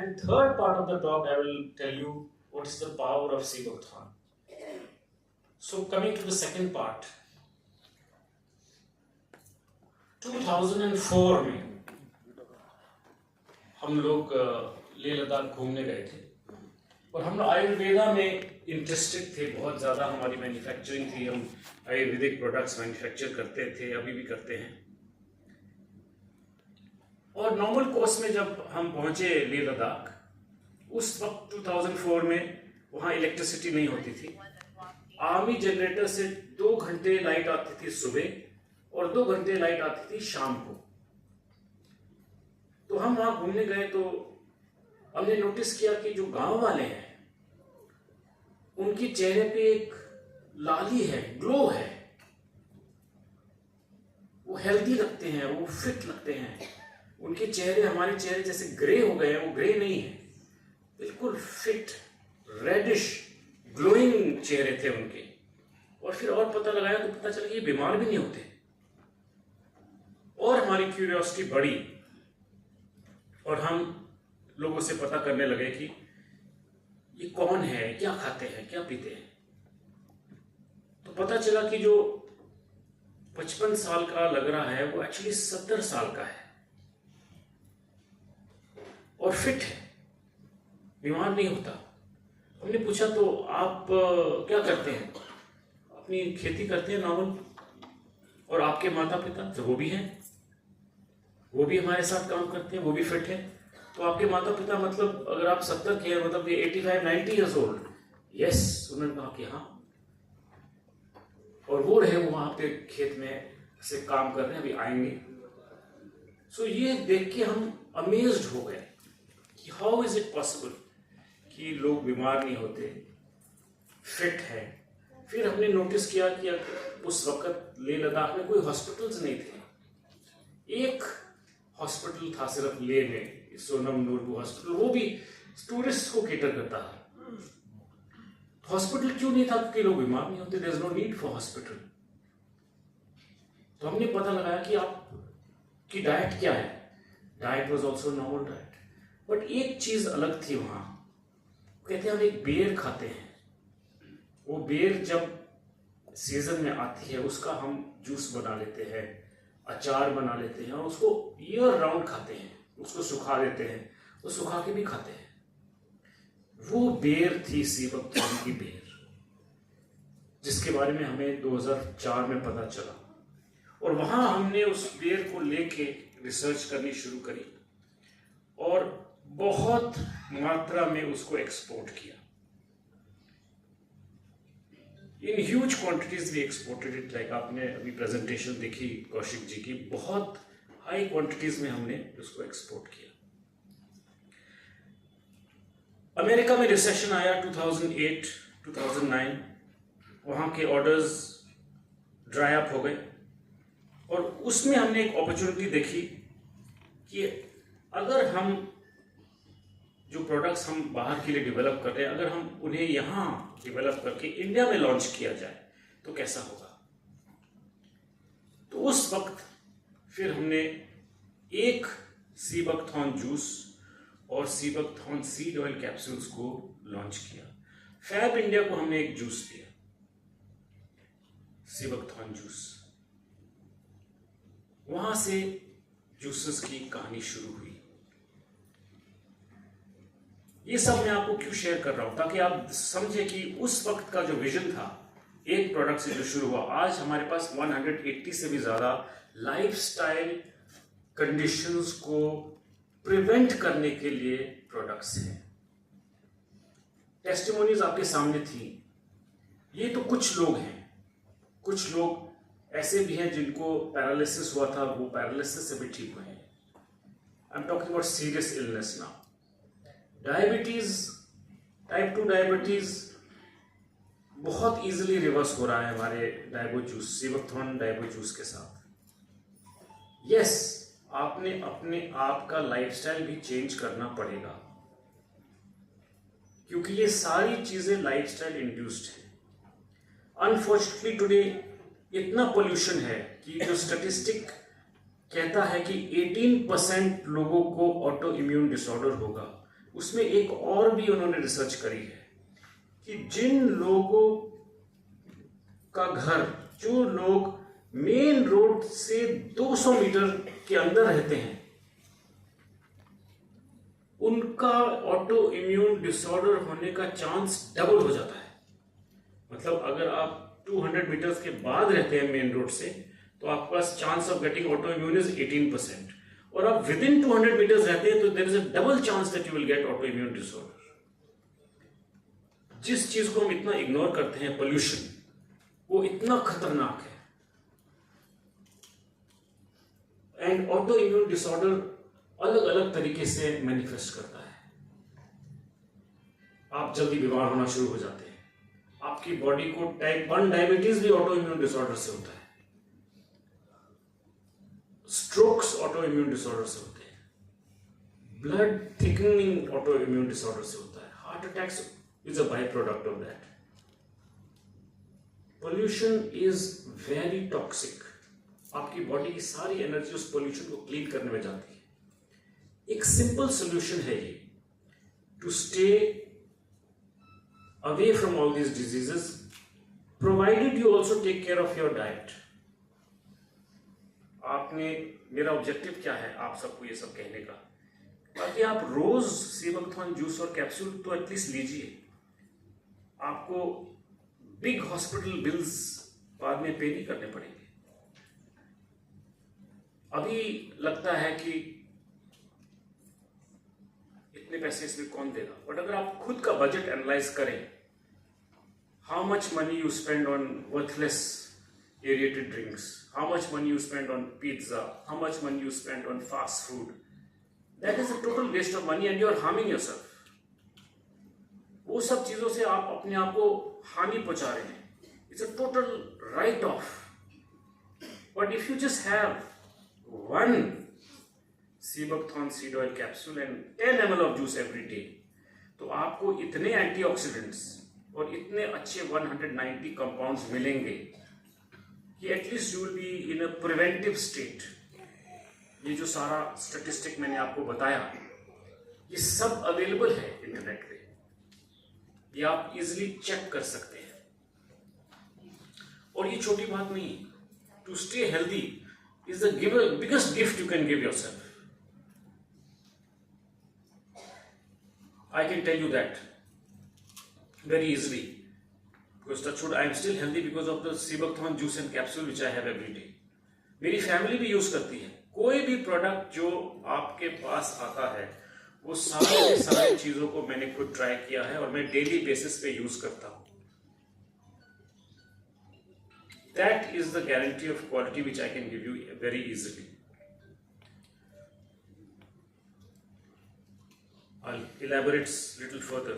And third part of the talk, I will tell you what is the power of Sebuckthorn. So coming to the second part, 2004 में हम लोग लेह लद्दाख घूमने गए थे और हम आयुर्वेदा में इंटरेस्टेड थे बहुत ज़्यादा। हमारी मैन्युफैक्चरिंग थी, हम आयुर्वेदिक प्रोडक्ट्स मैन्युफैक्चर करते थे, अभी भी करते हैं। और नॉर्मल कोर्स में जब हम पहुंचे लेह लद्दाख, उस वक्त 2004 में वहाँ इलेक्ट्रिसिटी नहीं होती थी। आर्मी जनरेटर से 2 घंटे लाइट आती थी सुबह और 2 घंटे लाइट आती थी शाम को। तो हम वहाँ घूमने गए तो हमने नोटिस किया कि जो गांव वाले हैं उनके चेहरे पे एक लाली है, ग्लो है, वो हेल्दी लगते हैं, वो फिट लगते हैं। उनके चेहरे हमारे चेहरे जैसे ग्रे हो गए हैं, वो ग्रे नहीं है, बिल्कुल फिट रेडिश ग्लोइंग चेहरे थे उनके। और फिर और पता लगाया तो पता चला कि ये बीमार भी नहीं होते। और हमारी क्यूरियोसिटी बढ़ी और हम लोगों से पता करने लगे कि ये कौन है, क्या खाते हैं, क्या पीते हैं। तो पता चला कि जो 55 साल का लग रहा है वो एक्चुअली 70 साल का है और फिट है, बीमार नहीं होता। हमने पूछा तो आप क्या करते हैं? अपनी खेती करते हैं नॉर्मल। और आपके माता पिता? तो वो भी हैं, वो भी हमारे साथ काम करते हैं, वो भी फिट है। तो आपके माता पिता मतलब अगर आप 70 के हैं मतलब ये 85-90 ईयर्स ओल्ड? यस, उन्होंने कहा कि हाँ। और वो रहे वो वहां पे खेत में से काम कर रहे हैं, अभी आएंगे। सो ये देख के हम अमेज्ड हो गए कि हाउ इज इट पॉसिबल कि लोग बीमार नहीं होते, फिट है। फिर हमने नोटिस किया कि उस वक्त लेह लद्दाख में कोई हॉस्पिटल्स नहीं थे। एक हॉस्पिटल था सिर्फ लेह में, सोनम नूरबू हॉस्पिटल, वो भी टूरिस्ट को केटर करता है। हॉस्पिटल क्यों नहीं था? क्योंकि लोग बीमार नहीं होते, there is no need for hospital. तो हमने पता लगाया कि आपकी डाइट क्या है। Diet was also normal diet, but एक चीज अलग थी वहां। कहते हैं हम एक बेर खाते हैं, वो बेर जब सीजन में आती है उसका हम जूस बना लेते हैं, अचार बना लेते हैं और उसको ईयर राउंड खाते हैं। उसको सुखा देते हैं, वो सुखा के भी खाते हैं। वो बेर थी सीबकथॉर्न की बेर, जिसके बारे में हमें 2004 में पता चला। और वहां हमने उस बेर को लेके रिसर्च करनी शुरू करी और बहुत मात्रा में उसको एक्सपोर्ट किया। In huge quantities we exported it. Like आपने अभी प्रेजेंटेशन देखी कौशिक जी की, बहुत हाई क्वांटिटीज में हमने उसको एक्सपोर्ट किया। अमेरिका में रिसेशन आया 2008-2009, वहां के ऑर्डर्स ड्राई अप हो गए और उसमें हमने एक अपॉर्चुनिटी देखी कि अगर हम जो प्रोडक्ट्स हम बाहर के लिए डेवलप कर रहे हैं, अगर हम उन्हें यहां डेवलप करके इंडिया में लॉन्च किया जाए तो कैसा होगा। तो उस वक्त फिर हमने एक सीबकथॉर्न जूस और सीबकथॉर्न सीड ऑयल कैप्सूल्स को लॉन्च किया। फैब इंडिया को हमने एक जूस दिया, सीबकथॉर्न जूस। वहां से जूसेस की कहानी शुरू हुई। ये सब मैं आपको क्यों शेयर कर रहा हूं? ताकि आप समझे कि उस वक्त का जो विजन था एक प्रोडक्ट से जो शुरू हुआ, आज हमारे पास 180 से भी ज्यादा लाइफस्टाइल कंडीशंस को प्रिवेंट करने के लिए प्रोडक्ट्स हैं। टेस्टिमोनीज आपके सामने थी। ये तो कुछ लोग हैं, कुछ लोग ऐसे भी हैं जिनको पैरालिसिस हुआ था, वो पैरालिसिस से भी ठीक हुए हैं। I am talking about serious illness now. Diabetes, type 2 diabetes बहुत इजीली रिवर्स हो रहा है हमारे डायबो जूस, सीबकथॉर्न डायबो जूस के साथ। यस, आपने अपने आप का लाइफस्टाइल भी चेंज करना पड़ेगा, क्योंकि ये सारी चीजें लाइफस्टाइल इंड्यूस्ड है। अनफॉर्चुनेटली टुडे इतना पोल्यूशन है कि जो स्टैटिस्टिक कहता है कि 18% लोगों को ऑटो इम्यून डिसऑर्डर होगा उसमें एक और भी उन्होंने रिसर्च करी है कि जिन लोगों का घर, जो लोग मेन रोड से 200 मीटर के अंदर रहते हैं, उनका ऑटो इम्यून डिसऑर्डर होने का चांस डबल हो जाता है। मतलब अगर आप 200 मीटर्स के बाद रहते हैं मेन रोड से, तो आपके पास chance of getting autoimmune is 18%, और आप विद इन 200 मीटर्स रहते हैं तो there is a double chance that you will get autoimmune disorder. जिस चीज को हम इतना इग्नोर करते हैं, पोल्यूशन, वो इतना खतरनाक है। एंड ऑटो इम्यून डिसऑर्डर अलग अलग तरीके से मैनिफेस्ट करता है। आप जल्दी बीमार होना शुरू हो जाते हैं, आपकी बॉडी को टाइप 1 डायबिटीज भी ऑटो इम्यून डिसऑर्डर से होता है, स्ट्रोक्स ऑटो इम्यून डिसऑर्डर से होते हैं, blood thickening auto immune disorder से होता है, heart attacks is a by product of that. Pollution is very toxic. आपकी बॉडी की सारी एनर्जी उस पोल्यूशन को क्लीन करने में जाती है। एक सिंपल सोल्यूशन है ये, to stay away from all these diseases, provided you also take care of your diet. आपने, मेरा ऑब्जेक्टिव क्या है आप सबको ये सब कहने का, ताकि आप रोज सीबकथॉर्न जूस और कैप्सूल तो एटलीस्ट लीजिए। आपको बिग हॉस्पिटल बिल्स बाद में पे नहीं करने पड़ेंगे। अभी लगता है कि इतने पैसे इसमें कौन देगा, बट अगर आप खुद का बजट एनालाइज करें, how much money you spend on worthless aerated drinks, how much money you spend on pizza, how much money you spend on fast food, that is a total waste of money and you are harming yourself. वो सब चीजों से आप अपने आप को हानि पहुंचा रहे हैं. It's a total write off. But if you just have one Seabuckthorn seed oil capsule and 10 ml of juice every day, तो आपको इतने एंटीऑक्सीडेंट्स और इतने अच्छे 190 कंपाउंड्स मिलेंगे कि at least you will be in a preventive state. ये जो सारा स्टैटिस्टिक मैंने आपको बताया, ये सब अवेलेबल है इंटरनेट पे, ये आप इजिली चेक कर सकते हैं. और ये छोटी बात नहीं, to stay healthy is the biggest gift you can give yourself. I can tell you that very easily, because touchwood I am still healthy because of the Seabuckthorn juice and capsule which I have every day. मेरी family भी use करती है. कोई भी product जो आपके पास आता है वो सारे के सारे चीजों को मैंने खुद ट्राई किया है और मैं डेली बेसिस पे यूज करता हूँ. That is the guarantee of quality which I can give you very easily. I'll elaborate little further.